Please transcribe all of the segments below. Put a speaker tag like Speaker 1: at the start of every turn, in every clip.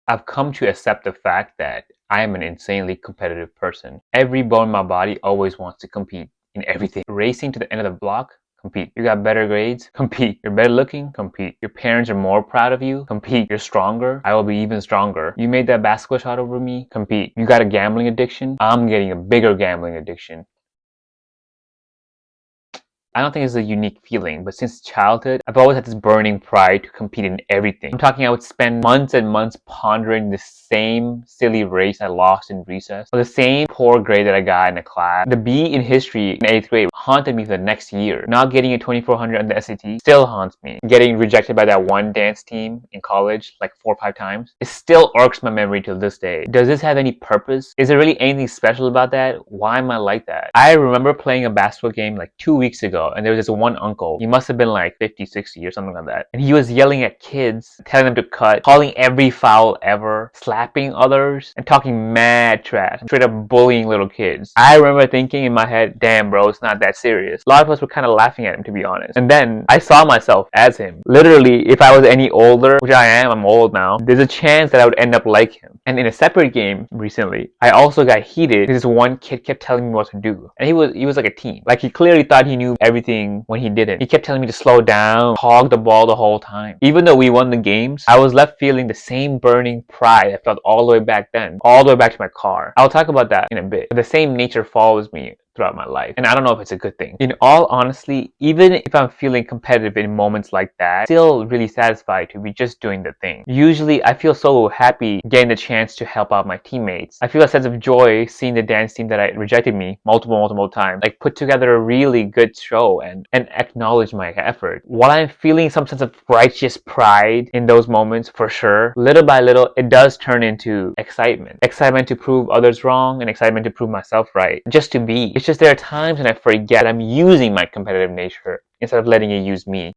Speaker 1: I've come to accept the fact that I am an insanely competitive person. Every bone in my body always wants to compete in everything. Racing to the end of the block, compete. You got better grades, compete. You're better looking, compete. Your parents are more proud of you, compete. You're stronger, I will be even stronger. You made that basketball shot over me, compete. You got a gambling addiction, I'm getting a bigger gambling addiction. I don't think it's a unique feeling, but since childhood, I've always had this burning pride to compete in everything. I'm talking I would spend months and months pondering the same silly race I lost in recess, or the same poor grade that I got in a class. The B in history in 8th grade haunted me for the next year. Not getting a 2400 on the SAT still haunts me. Getting rejected by that one dance team in college like 4 or 5 times, it still irks my memory till this day. Does this have any purpose? Is there really anything special about that? Why am I like that? I remember playing a basketball game like 2 weeks ago, and there was this one uncle. He must have been like 50, 60 or something like that. And he was yelling at kids, telling them to cut, calling every foul ever, slapping others, and talking mad trash, straight up bullying little kids. I remember thinking in my head, damn bro, it's not that serious. A lot of us were kind of laughing at him, to be honest. And then I saw myself as him. Literally, if I was any older, which I am, I'm old now, there's a chance that I would end up like him. And in a separate game recently, I also got heated because this one kid kept telling me what to do. And he was like a teen. Like he clearly thought he knew everything when he didn't. He kept telling me to slow down, hog the ball the whole time. Even though we won the games, I was left feeling the same burning pride I felt all the way back then, all the way back to my car. I'll talk about that in a bit. But the same nature follows me throughout my life, and I don't know if it's a good thing. In all honesty, even if I'm feeling competitive in moments like that, I'm still really satisfied to be just doing the thing. Usually I feel so happy getting the chance to help out my teammates. I feel a sense of joy seeing the dance team that rejected me multiple times like put together a really good show and acknowledge my effort. While I'm feeling some sense of righteous pride in those moments, for sure, little by little it does turn into excitement. Excitement to prove others wrong and excitement to prove myself right. Just to be. It's just there are times when I forget I'm using my competitive nature instead of letting it use me.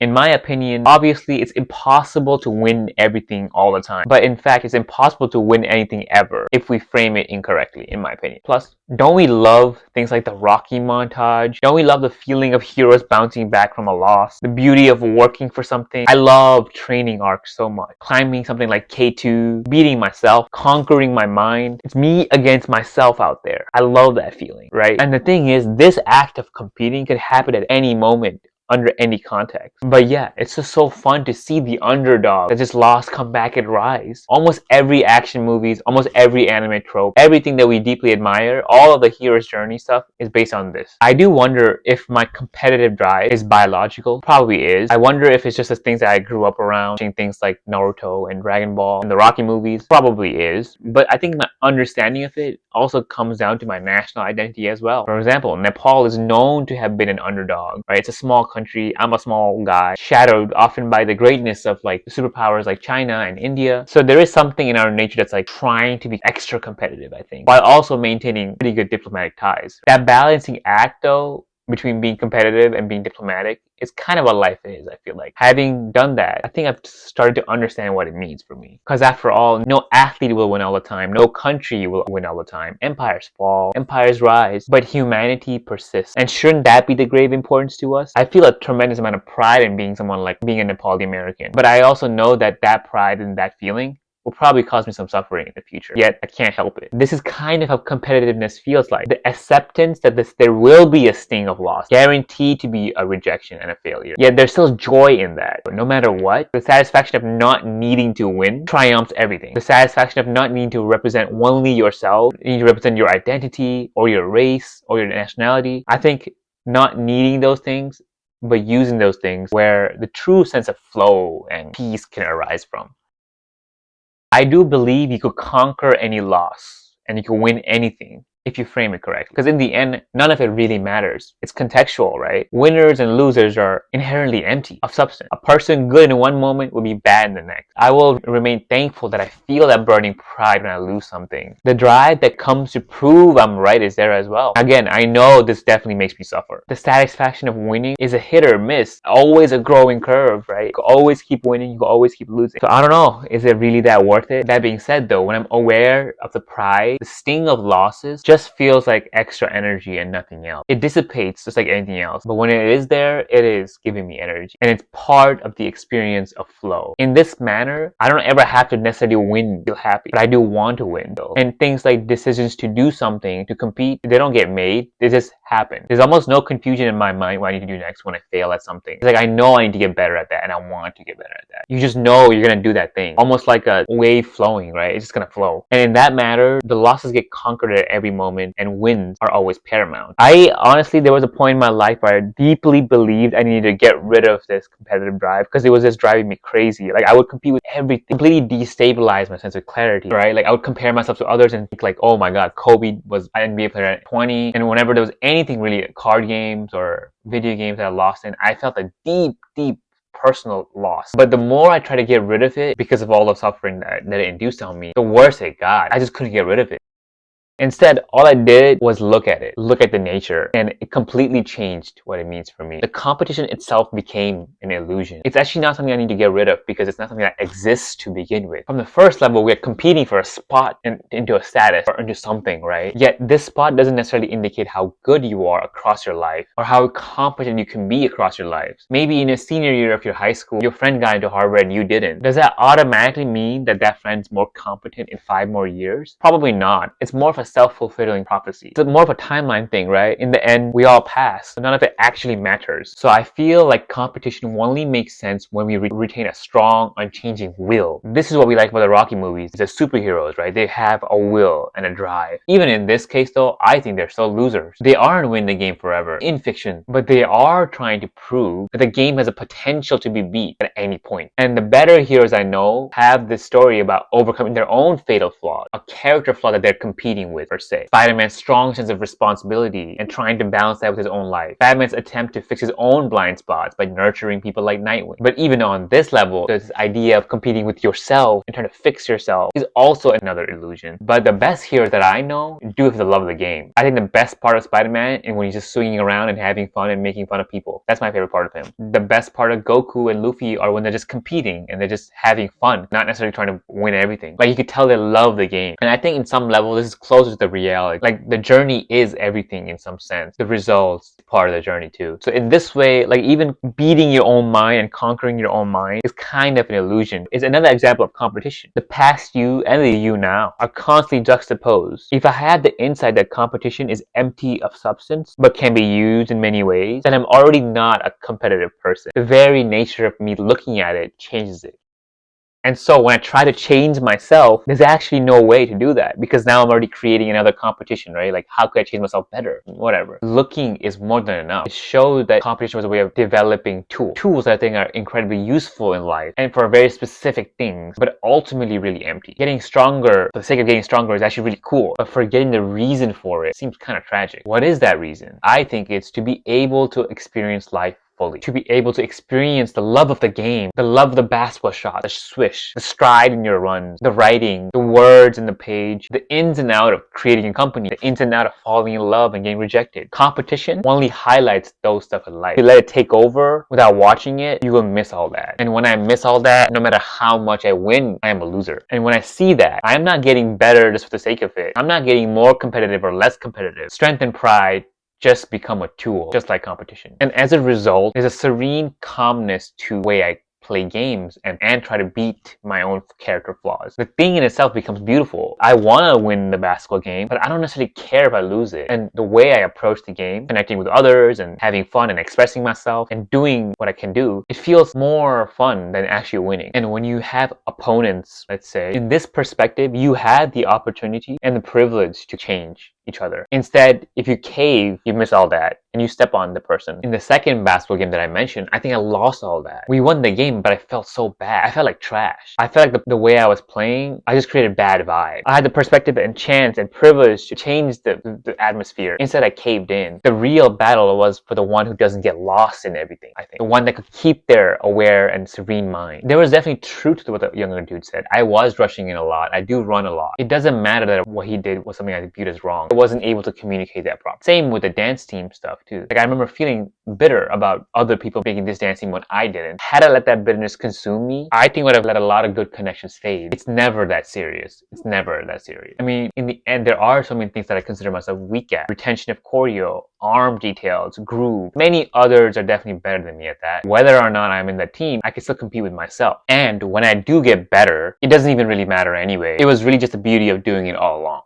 Speaker 1: In my opinion, obviously it's impossible to win everything all the time. But in fact, it's impossible to win anything ever if we frame it incorrectly, in my opinion. Plus, don't we love things like the Rocky montage? Don't we love the feeling of heroes bouncing back from a loss? The beauty of working for something? I love training arcs so much. Climbing something like K2, beating myself, conquering my mind. It's me against myself out there. I love that feeling, right? And the thing is, this act of competing could happen at any moment, under any context. But yeah, it's just so fun to see the underdog that just lost come back and rise. Almost every action movies, almost every anime trope, everything that we deeply admire, all of the hero's journey stuff is based on this. I do wonder if my competitive drive is biological. Probably is. I wonder if it's just the things that I grew up around, watching things like Naruto and Dragon Ball and the Rocky movies. Probably is. But I think my understanding of it also comes down to my national identity as well. For example, Nepal is known to have been an underdog, right? It's a small country. I'm a small guy, shadowed often by the greatness of like superpowers like China and India. So there is something in our nature that's like trying to be extra competitive, I think, while also maintaining pretty good diplomatic ties. That balancing act though, between being competitive and being diplomatic, is kind of what life is, I feel like. Having done that, I think I've started to understand what it means for me. Because after all, no athlete will win all the time, no country will win all the time. Empires fall, empires rise, but humanity persists. And shouldn't that be the grave importance to us? I feel a tremendous amount of pride in being someone like being a Nepali American. But I also know that that pride and that feeling will probably cause me some suffering in the future. Yet, I can't help it. This is kind of how competitiveness feels like. The acceptance that there will be a sting of loss, guaranteed to be a rejection and a failure. Yet, there's still joy in that. But no matter what, the satisfaction of not needing to win triumphs everything. The satisfaction of not needing to represent only yourself, needing to represent your identity, or your race, or your nationality. I think not needing those things, but using those things where the true sense of flow and peace can arise from. I do believe you could conquer any loss and you can win anything if you frame it correctly. Because in the end, none of it really matters. It's contextual, right? Winners and losers are inherently empty of substance. A person good in one moment will be bad in the next. I will remain thankful that I feel that burning pride when I lose something. The drive that comes to prove I'm right is there as well. Again, I know this definitely makes me suffer. The satisfaction of winning is a hit or miss. Always a growing curve, right? You can always keep winning, you can always keep losing. So I don't know, is it really that worth it? That being said though, when I'm aware of the pride, the sting of losses, just just feels like extra energy and nothing else. It dissipates just like anything else, but when it is there, it is giving me energy, and it's part of the experience of flow. In this manner, I don't ever have to necessarily win to feel happy, but I do want to win though. And things like decisions to do something, to compete, they don't get made, they just happen. There's almost no confusion in my mind what I need to do next when I fail at something. It's like I know I need to get better at that, and I want to get better at that. You just know you're gonna do that thing, almost like a wave flowing, right? It's just gonna flow. And in that matter, the losses get conquered at every moment, and wins are always paramount. I honestly, there was a point in my life where I deeply believed I needed to get rid of this competitive drive because it was just driving me crazy. Like I would compete with everything, completely destabilize my sense of clarity, right? Like I would compare myself to others and think like, oh my god, Kobe was an NBA player at 20, and whenever there was anything really, card games or video games that I lost in, I felt a deep personal loss. But the more I tried to get rid of it because of all the suffering that it induced on me, the worse it got. I just couldn't get rid of it. Instead, all I did was look at it, look at the nature, and it completely changed what it means for me. The competition itself became an illusion. It's actually not something I need to get rid of because it's not something that exists to begin with. From the first level, we're competing for a spot into a status or into something, right? Yet this spot doesn't necessarily indicate how good you are across your life or how competent you can be across your lives. Maybe in a senior year of your high school, your friend got into Harvard and you didn't. Does that automatically mean that that friend's more competent in 5 more years? Probably not. It's more of a self-fulfilling prophecy. It's more of a timeline thing, right? In the end, we all pass, so none of it actually matters. So I feel like competition only makes sense when we retain a strong, unchanging will. This is what we like about the Rocky movies. The superheroes, right? They have a will and a drive. Even in this case though, I think they're still losers. They aren't winning the game forever in fiction, but they are trying to prove that the game has a potential to be beat at any point. And the better heroes I know have this story about overcoming their own fatal flaw, a character flaw that they're competing with, per se. Spider-Man's strong sense of responsibility and trying to balance that with his own life. Batman's attempt to fix his own blind spots by nurturing people like Nightwing. But even on this level, this idea of competing with yourself and trying to fix yourself is also another illusion. But the best heroes that I know do it for the love of the game. I think the best part of Spider-Man is when he's just swinging around and having fun and making fun of people. That's my favorite part of him. The best part of Goku and Luffy are when they're just competing and they're just having fun, not necessarily trying to win everything. Like you could tell they love the game. And I think in some level this is closer to the reality. Like the journey is everything in some sense. The results part of the journey too. So in this way, like even beating your own mind and conquering your own mind is kind of an illusion. It's another example of competition. The past you and the you now are constantly juxtaposed. If I had the insight that competition is empty of substance but can be used in many ways, then I'm already not a competitive person. The very nature of me looking at it changes it. And so when I try to change myself, there's actually no way to do that because now I'm already creating another competition, right? Like how could I change myself better? Whatever. Looking is more than enough. It shows that competition was a way of developing tools. Tools that I think are incredibly useful in life and for very specific things, but ultimately really empty. Getting stronger for the sake of getting stronger is actually really cool, but forgetting the reason for it seems kind of tragic. What is that reason? I think it's to be able to experience life fully, to be able to experience the love of the game, the love of the basketball shot, the swish, the stride in your runs, the writing, the words in the page, the ins and out of creating a company, the ins and out of falling in love and getting rejected. Competition only highlights those stuff in life. If you let it take over without watching it, you will miss all that. And when I miss all that, no matter how much I win, I am a loser. And when I see that, I am not getting better just for the sake of it. I'm not getting more competitive or less competitive. Strength and pride just become a tool, just like competition. And as a result, there's a serene calmness to the way I play games and try to beat my own character flaws. The thing in itself becomes beautiful. I want to win the basketball game, but I don't necessarily care if I lose it. And the way I approach the game, connecting with others and having fun and expressing myself and doing what I can do, it feels more fun than actually winning. And when you have opponents, let's say, in this perspective, you had the opportunity and the privilege to change each other. Instead, if you cave, you miss all that and you step on the person. In the second basketball game that I mentioned, I think I lost all that. We won the game, but I felt so bad. I felt like trash. I felt like the way I was playing, I just created bad vibe. I had the perspective and chance and privilege to change the atmosphere. Instead, I caved in. The real battle was for the one who doesn't get lost in everything, I think. The one that could keep their aware and serene mind. There was definitely truth to what the younger dude said. I was rushing in a lot. I do run a lot. It doesn't matter that what he did was something I viewed as wrong. wasn't able to communicate that properly. Same with the dance team stuff too. Like I remember feeling bitter about other people making this dance team when I didn't. Had I let that bitterness consume me, I think I would have let a lot of good connections fade. It's never that serious. It's never that serious. I mean, in the end, there are so many things that I consider myself weak at. Retention of choreo, arm details, groove. Many others are definitely better than me at that. Whether or not I'm in the team, I can still compete with myself. And when I do get better, it doesn't even really matter anyway. It was really just the beauty of doing it all along.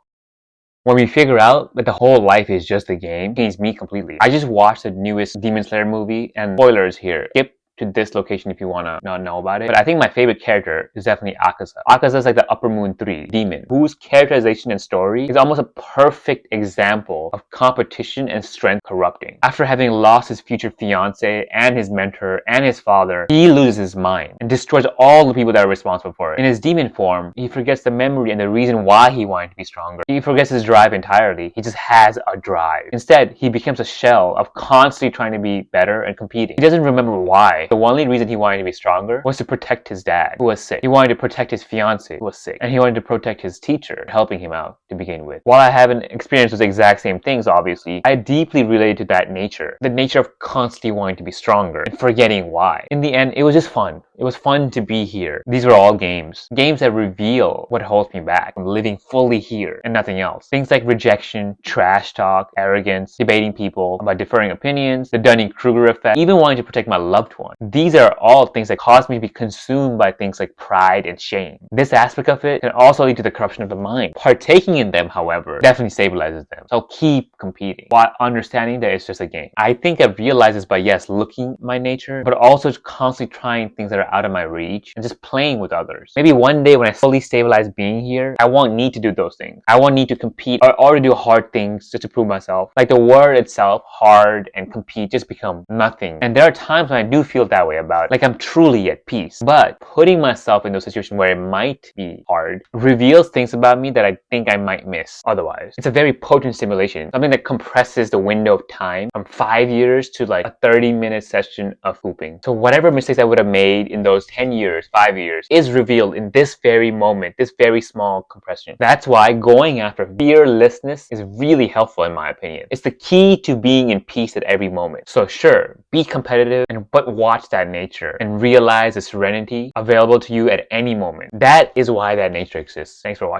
Speaker 1: When we figure out that the whole life is just a game, it changed me completely. I just watched the newest Demon Slayer movie, and spoilers here. Skip to this location if you want to not know about it. But I think my favorite character is definitely Akaza. Akaza is like the Upper Moon 3 demon, whose characterization and story is almost a perfect example of competition and strength corrupting. After having lost his future fiance and his mentor and his father, he loses his mind and destroys all the people that are responsible for it. In his demon form, he forgets the memory and the reason why he wanted to be stronger. He forgets his drive entirely. He just has a drive. Instead, he becomes a shell of constantly trying to be better and competing. He doesn't remember why. The only reason he wanted to be stronger was to protect his dad, who was sick. He wanted to protect his fiance, who was sick. And he wanted to protect his teacher, helping him out to begin with. While I haven't experienced those exact same things, obviously, I deeply related to that nature. The nature of constantly wanting to be stronger and forgetting why. In the end, it was just fun. It was fun to be here. These were all games. Games that reveal what holds me back from living fully here and nothing else. Things like rejection, trash talk, arrogance, debating people about differing opinions, the Dunning-Kruger effect, even wanting to protect my loved one. These are all things that cause me to be consumed by things like pride and shame. This aspect of it can also lead to the corruption of the mind. Partaking in them, however, definitely stabilizes them. So I'll keep competing while understanding that it's just a game. I think I've realized this by, yes, looking at my nature, but also constantly trying things that are out of my reach and just playing with others. Maybe one day when I fully stabilize being here, I won't need to do those things. I won't need to compete or to do hard things just to prove myself. Like the word itself, hard and compete, just become nothing. And there are times when I do feel that way about it, like I'm truly at peace. But putting myself in those situations where it might be hard reveals things about me that I think I might miss otherwise. It's a very potent stimulation, something that compresses the window of time from 5 years to like a 30-minute session of hooping. So whatever mistakes I would have made in those 10 years, 5 years, is revealed in this very moment, this very small compression. That's why going after fearlessness is really helpful in my opinion. It's the key to being in peace at every moment. So sure, be competitive, but watch that nature and realize the serenity available to you at any moment. That is why that nature exists. Thanks for watching.